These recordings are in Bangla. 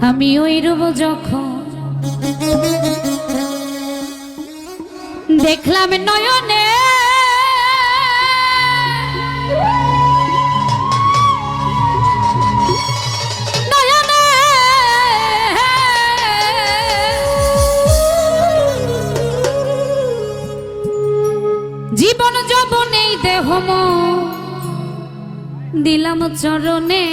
আমি ওই রূপ যখন দেখলাম নয়নে নয়নে জীবন যৌবনে দেহ দিলাম চরণে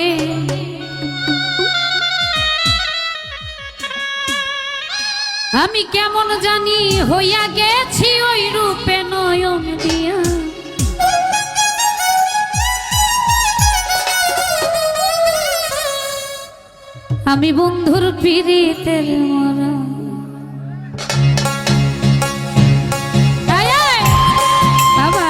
আমি কেমন জানি হইয়া গেছি ওই রূপে নয়ন দিয়া আমি বন্ধুর পিরিতের মরা বাবা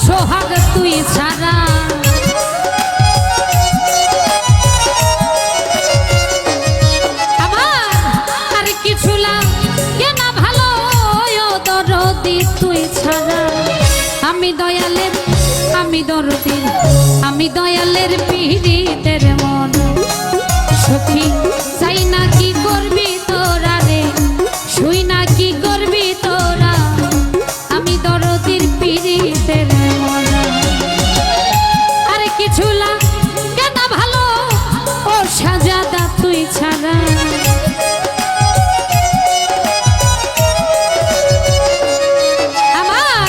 সোহাগ তুই ছাড়া আমার আর কিছু লাগে না ভালো দরদি তুই ছাড়া আমি দয়ালের আমি দরদি আমি দয়ালের পীড়িতের মন সখী চাই না কি করবি তোরা রে শুই না কি করবি তোরা আমি দরদির পীড়িতের সাজাদা তুই ছাড়া আমার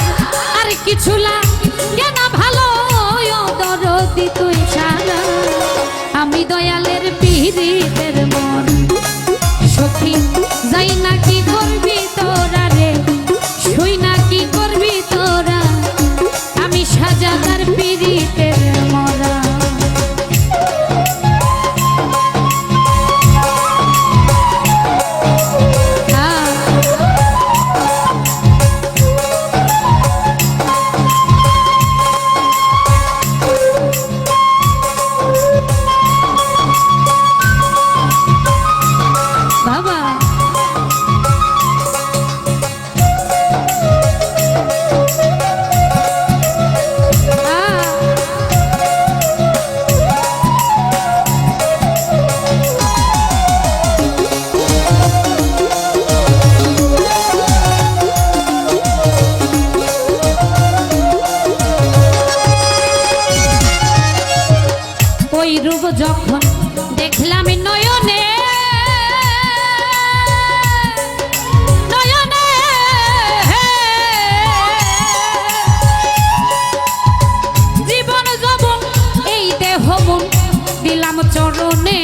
আর কিছু লাগে না ভালো দরদি তুই ছাড়া আমি দয়ালের পীড়িতের মন সখী যাই না কি করবি তোরা রে শুই না কি করবি তোরা আমি সাজাদার পীড়িতের মরা ওই রূপ যখন দেখলাম নয়নে নয়নে জীবন যৌবন এই দেহ মন দিলাম চরণে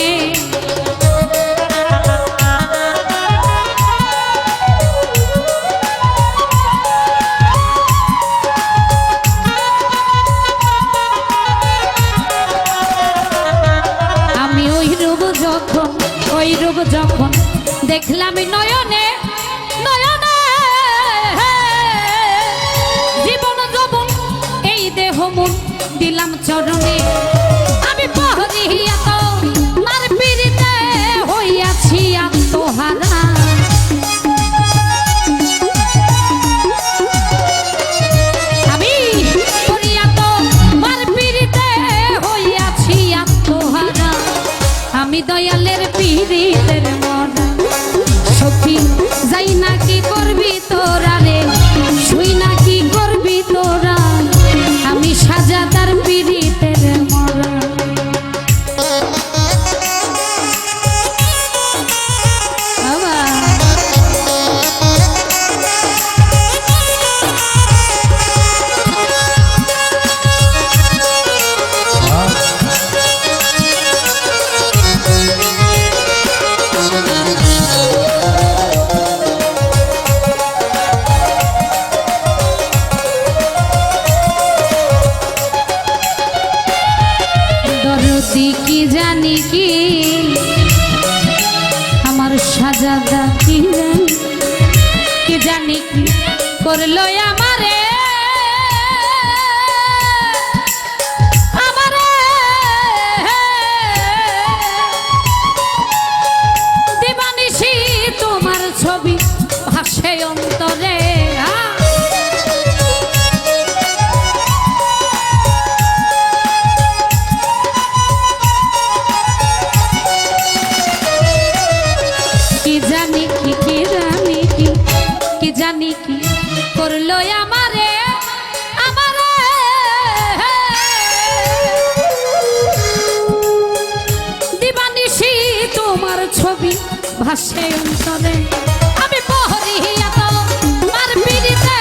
ওই রূপ যখন দেখলাম নয়নে নয়নে জীবন যৌবন এই দেহ মন দিলাম চরণে আমি পহরিয়া তো মার পিরিতে হইয়াছি আত্মহারা আমি পহরিয়া তো মার পিরিতে হইয়াছি আত্মহারা আমি দয়ালের পীড়িতের মরা সখী যাই না কি করবি তোরা রে শুই না কি করবি তোরা আমি সাজাদার পীড়িতের মরা জানি কি করলো আমারে আমারে দিবানিশি তোমার ছবি ভাসে অন্তরে জানি কি করলো আমারে আমারে দিবানিশি তোমার ছবি ভাসে অন্তরে আমি পহরিয়া তোমার পিড়িতে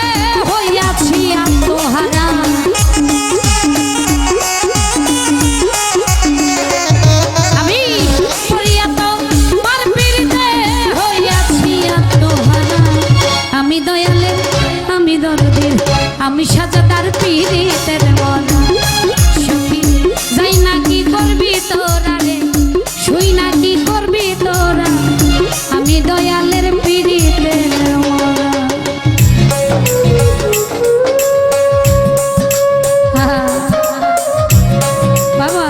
হইয়াছি আত্মহারা আমি পহরিয়া তোমার পিড়িতে হইয়াছি আত্মহারা আমি দয়ালের আমি দরদের আমি সাজাদার পীড়িতের মনা সুখী যাই না কি করবি তোরা রে শুই না কি করবি তোরা আমি দয়ালের পীড়িতের মনা বাবা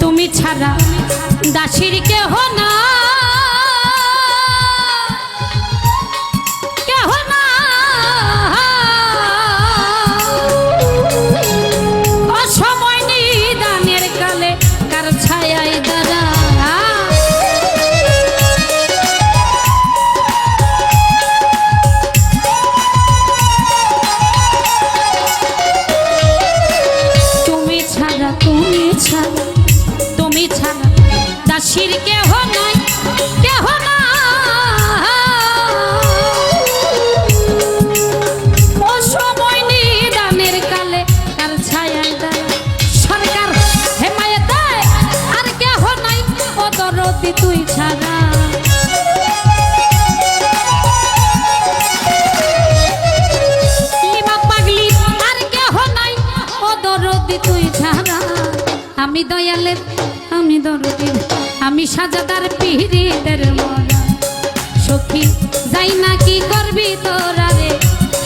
তুমি ছাড়া দাসীর কেহ না কেহ না অসময় নিদানের কালে কার ছায়ায় দাঁড়া তুমি ছাড়া দাসীর কেহ নাই কেহ না ও সময় নিদানের কালে কার ছায়ায় দাঁড়া সরকার হেমায়েত আর কেহ নাই ও দরদি তুই ছাড়া লিমা পাগলি আর কেহ নাই ও দরদি তুই ছাড়া আমি দয়ালের আমি দরদের আমি সাজাদার পীড়িতের মনা সখী যাই না কি করবি তোরা রে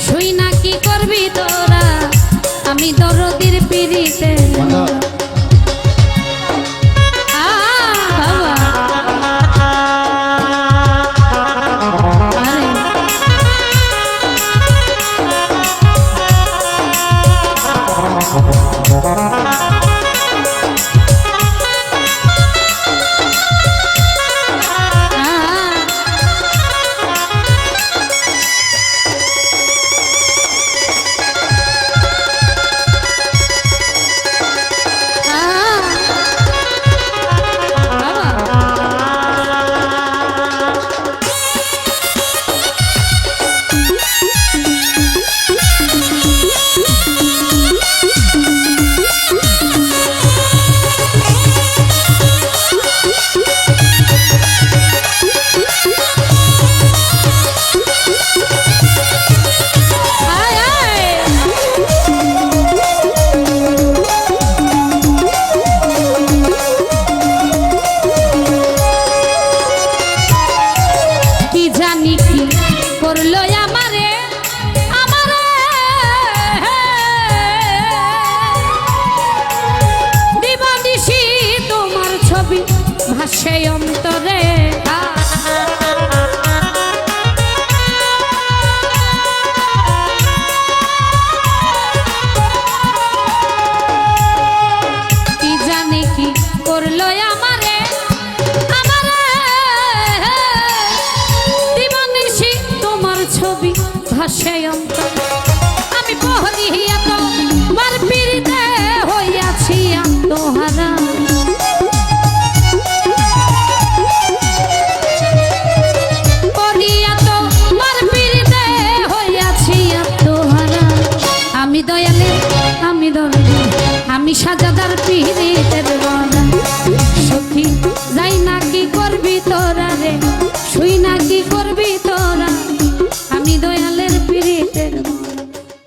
শুই না কি করবি তোরা আমি দরদের পীড়িতের মনা ভাসে অন্তরে কি জানি কি করলো আমারে আমারে দিবানিশি তোমার ছবি ধসে অন্তর আমি বহরিয়া তো মার পিড়িতে হইয়াছি আত্মহারা বহরিয়া তো মার পিড়িতে হইয়াছি আত্মহারা আমি দয়ালে আমি দয়ালে আমি সাজাদার পিড়িতে